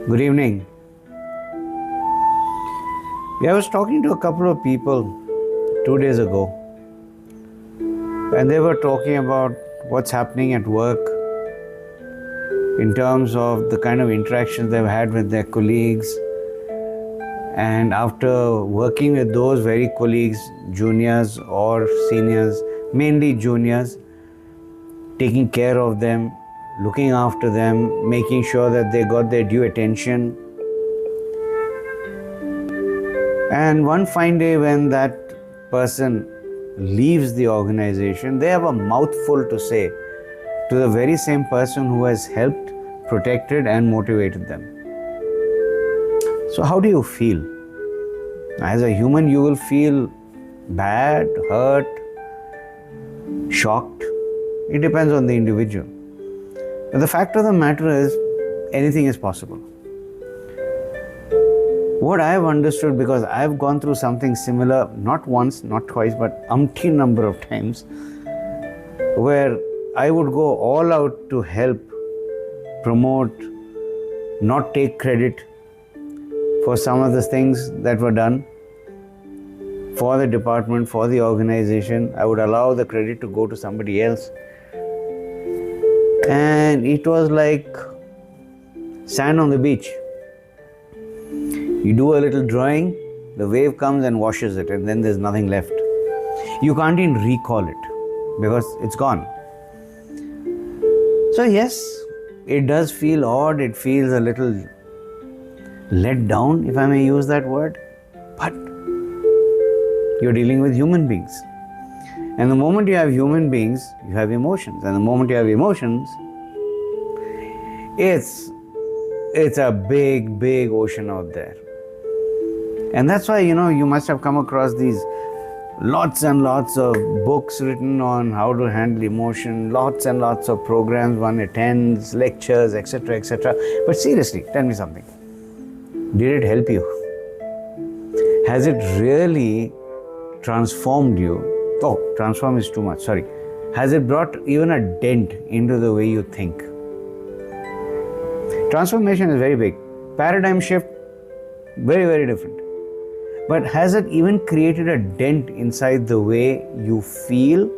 Good evening. I was talking to a couple of people 2 days ago, and they were talking about what's happening at work in terms of the kind of interactions they've had with their colleagues. And after working with those very colleagues, juniors or seniors, mainly juniors, taking care of them, looking after them, making sure that they got their due attention. And one fine day when that person leaves the organization, they have a mouthful to say to the very same person who has helped, protected and motivated them. So how do you feel? As a human, you will feel bad, hurt, shocked. It depends on the individual. But the fact of the matter is, anything is possible. What I have understood, because I have gone through something similar, not once, not twice, but umpteen number of times, where I would go all out to help, promote, not take credit for some of the things that were done for the department, for the organization. I would allow the credit to go to somebody else. And it was like sand on the beach. You do a little drawing, the wave comes and washes it, and then there's nothing left. You can't even recall it because it's gone. So yes, it does feel odd, it feels a little let down, if I may use that word, but you're dealing with human beings. And the moment you have human beings, you have emotions. And the moment you have emotions, it's a big, big ocean out there. And that's why, you must have come across these lots and lots of books written on how to handle emotion, lots and lots of programs one attends, lectures, etc., etc. But seriously, tell me something. Did it help you? Has it really transformed you? Oh, transform is too much, sorry. Has it brought even a dent into the way you think? Transformation is very big. Paradigm shift, very, very different. But has it even created a dent inside the way you feel,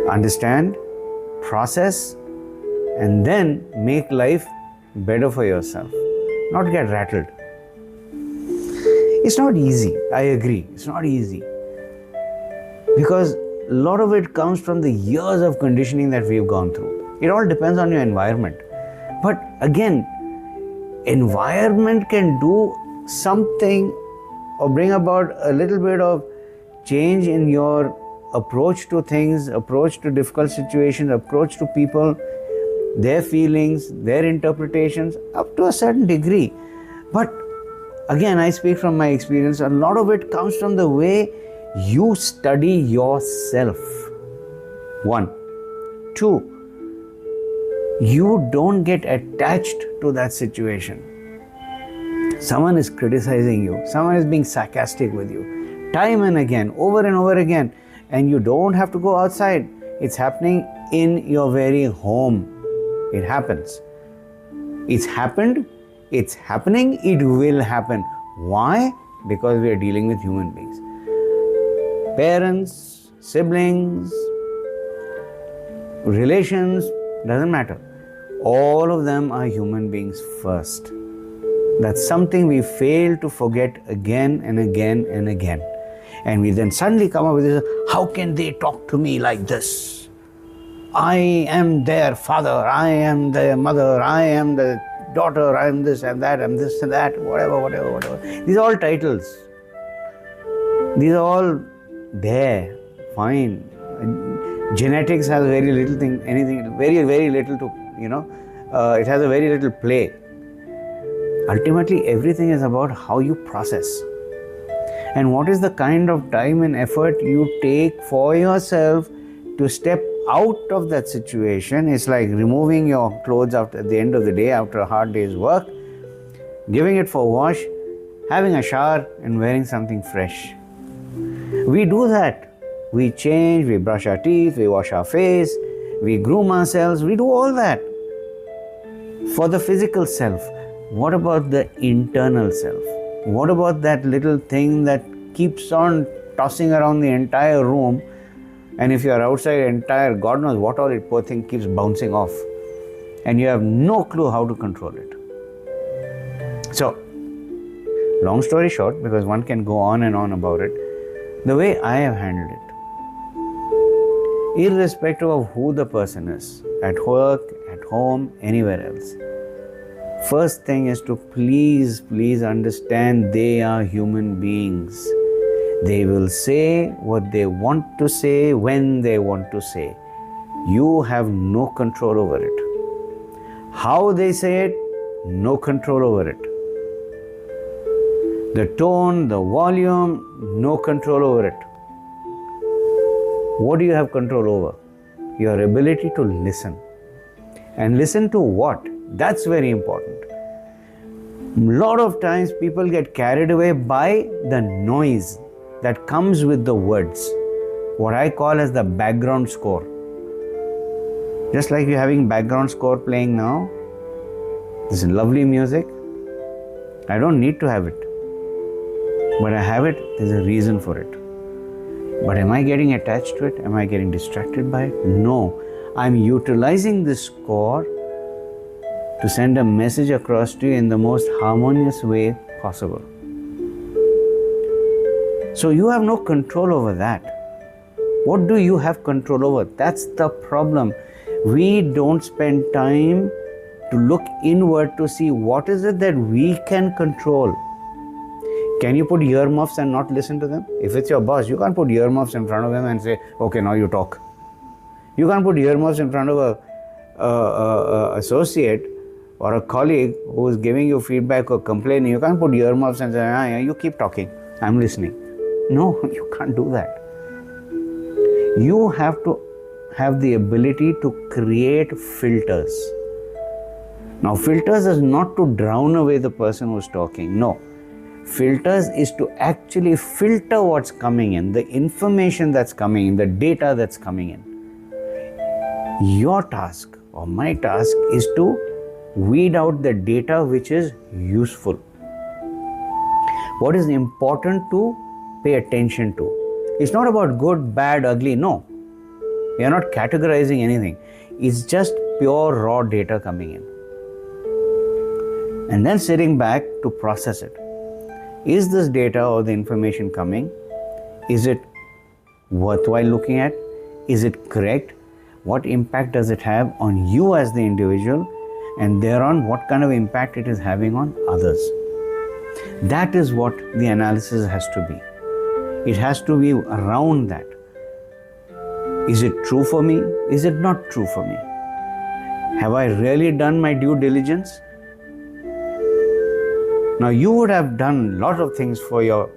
understand, process, and then make life better for yourself? Not get rattled. It's not easy, I agree, it's not easy. Because a lot of it comes from the years of conditioning that we've gone through. It all depends on your environment. But again, environment can do something or bring about a little bit of change in your approach to things, approach to difficult situations, approach to people, their feelings, their interpretations, up to a certain degree. But again, I speak from my experience, a lot of it comes from the way you study yourself. 1. 2, you don't get attached to that situation. Someone is criticizing you, someone is being sarcastic with you, time and again, over and over again, and you don't have to go outside. It's happening in your very home. It happens. It's happened, it's happening, it will happen. Why? Because we are dealing with human beings. Parents, siblings, relations, doesn't matter. All of them are human beings first. That's something we fail to forget again and again and again. And we then suddenly come up with this, how can they talk to me like this? I am their father, I am their mother, I am the daughter, I am this and that, I am this and that, whatever. These are all titles. These are all there, fine. Genetics has very little thing, anything, very, very little to, it has a very little play. Ultimately, everything is about how you process. And what is the kind of time and effort you take for yourself to step out of that situation. It's like removing your clothes at the end of the day after a hard day's work, giving it for a wash, having a shower and wearing something fresh. We do that. We change, we brush our teeth, we wash our face, we groom ourselves, we do all that for the physical self. what about the internal self? What about that little thing that keeps on tossing around the entire room, and if you are outside, entire God knows what all it, poor thing, keeps bouncing off, and you have no clue how to control it. So, long story short, because one can go on and on about it, the way I have handled it, irrespective of who the person is, at work, at home, anywhere else, first thing is to please understand they are human beings. They will say what they want to say when they want to say. You have no control over it. How they say it, no control over it. The tone, the volume, no control over it. What do you have control over? Your ability to listen. And listen to what? That's very important. A lot of times people get carried away by the noise that comes with the words, what I call as the background score. Just like you're having background score playing now, this is lovely music. I don't need to have it, but I have it, there's a reason for it. But am I getting attached to it? Am I getting distracted by it? No. I'm utilizing this score to send a message across to you in the most harmonious way possible. So you have no control over that. What do you have control over? That's the problem. We don't spend time to look inward to see what is it that we can control. Can you put earmuffs and not listen to them? If it's your boss, you can't put earmuffs in front of him and say, okay, now you talk. You can't put earmuffs in front of a associate or a colleague who is giving you feedback or complaining. You can't put earmuffs and say, you keep talking, I'm listening. No, you can't do that. You have to have the ability to create filters. Now, filters is not to drown away the person who's talking. No. Filters is to actually filter what's coming in, the information that's coming in, the data that's coming in. Your task or my task is to weed out the data which is useful. What is important to pay attention to? It's not about good, bad, ugly. No. We are not categorizing anything. It's just pure raw data coming in. And then sitting back to process it. Is this data or the information coming? Is it worthwhile looking at? Is it correct? What impact does it have on you as the individual? And thereon, what kind of impact it is having on others? That is what the analysis has to be. It has to be around that. Is it true for me? Is it not true for me? Have I really done my due diligence? Now, you would have done a lot of things for your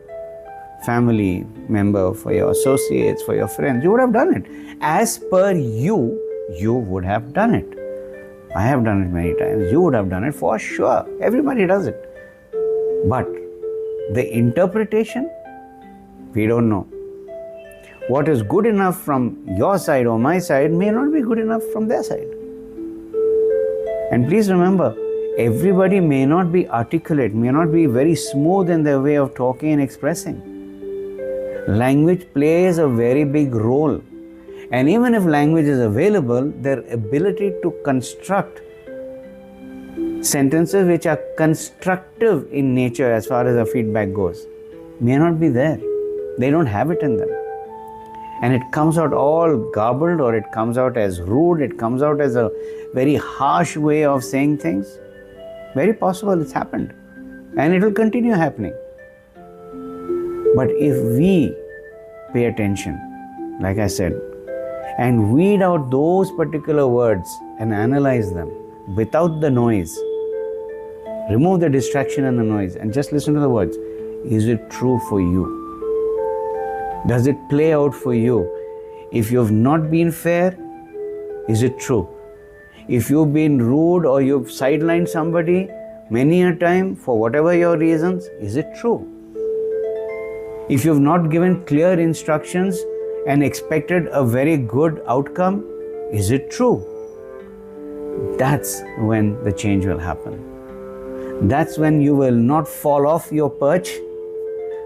family member, for your associates, for your friends. You would have done it. As per you, you would have done it. I have done it many times. You would have done it for sure. Everybody does it. But the interpretation, we don't know. What is good enough from your side or my side may not be good enough from their side. And please remember, everybody may not be articulate, may not be very smooth in their way of talking and expressing. Language plays a very big role. And even if language is available, their ability to construct sentences which are constructive in nature as far as the feedback goes may not be there. They don't have it in them. And it comes out all garbled, or it comes out as rude, it comes out as a very harsh way of saying things. Very possible it's happened. And it will continue happening. But if we pay attention, like I said, and weed out those particular words and analyze them without the noise, remove the distraction and the noise and just listen to the words. Is it true for you? Does it play out for you? If you have not been fair, is it true? If you've been rude or you've sidelined somebody many a time for whatever your reasons, is it true? If you've not given clear instructions and expected a very good outcome, is it true? That's when the change will happen. That's when you will not fall off your perch.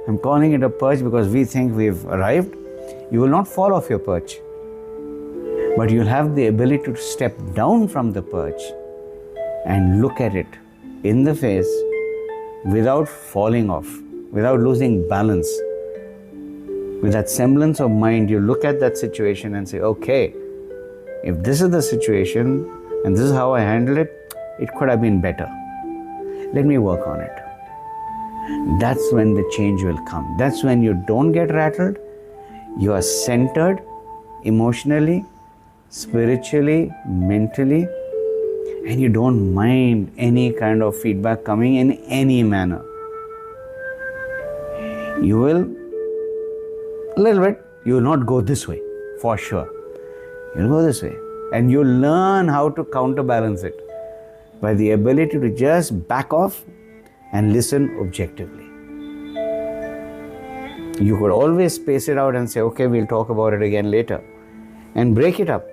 I'm calling it a perch because we think we've arrived. You will not fall off your perch, but you'll have the ability to step down from the perch and look at it in the face without falling off, without losing balance. With that semblance of mind, you look at that situation and say, okay, if this is the situation and this is how I handle it, it could have been better. Let me work on it. That's when the change will come. That's when you don't get rattled. You are centered emotionally, spiritually, mentally, and you don't mind any kind of feedback coming in any manner. You will, a little bit, you will not go this way, for sure. You'll go this way. And you'll learn how to counterbalance it by the ability to just back off and listen objectively. You could always space it out and say, okay, we'll talk about it again later, and break it up.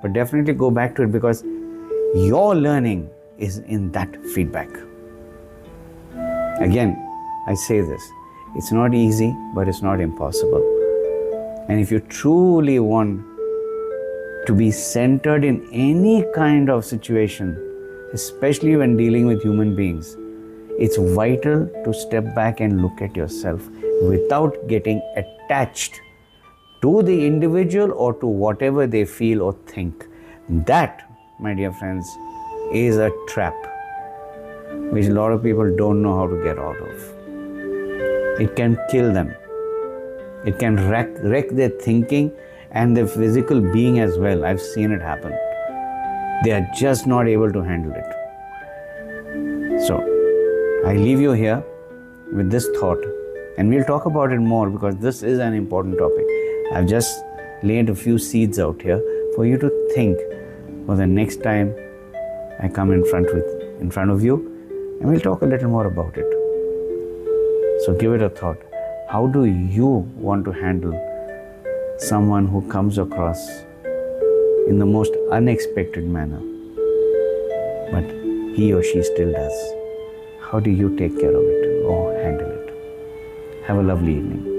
But definitely go back to it, because your learning is in that feedback. Again, I say this, it's not easy, but it's not impossible. And if you truly want to be centered in any kind of situation, especially when dealing with human beings, it's vital to step back and look at yourself without getting attached to the individual or to whatever they feel or think. That, my dear friends, is a trap which a lot of people don't know how to get out of. It can kill them. It can wreck their thinking and their physical being as well. I've seen it happen. They are just not able to handle it. So, I leave you here with this thought, and we'll talk about it more because this is an important topic. I've just laid a few seeds out here for you to think for the next time I come in front of you, and we'll talk a little more about it. So give it a thought. How do you want to handle someone who comes across in the most unexpected manner, but he or she still does? How do you take care of it or handle it? Have a lovely evening.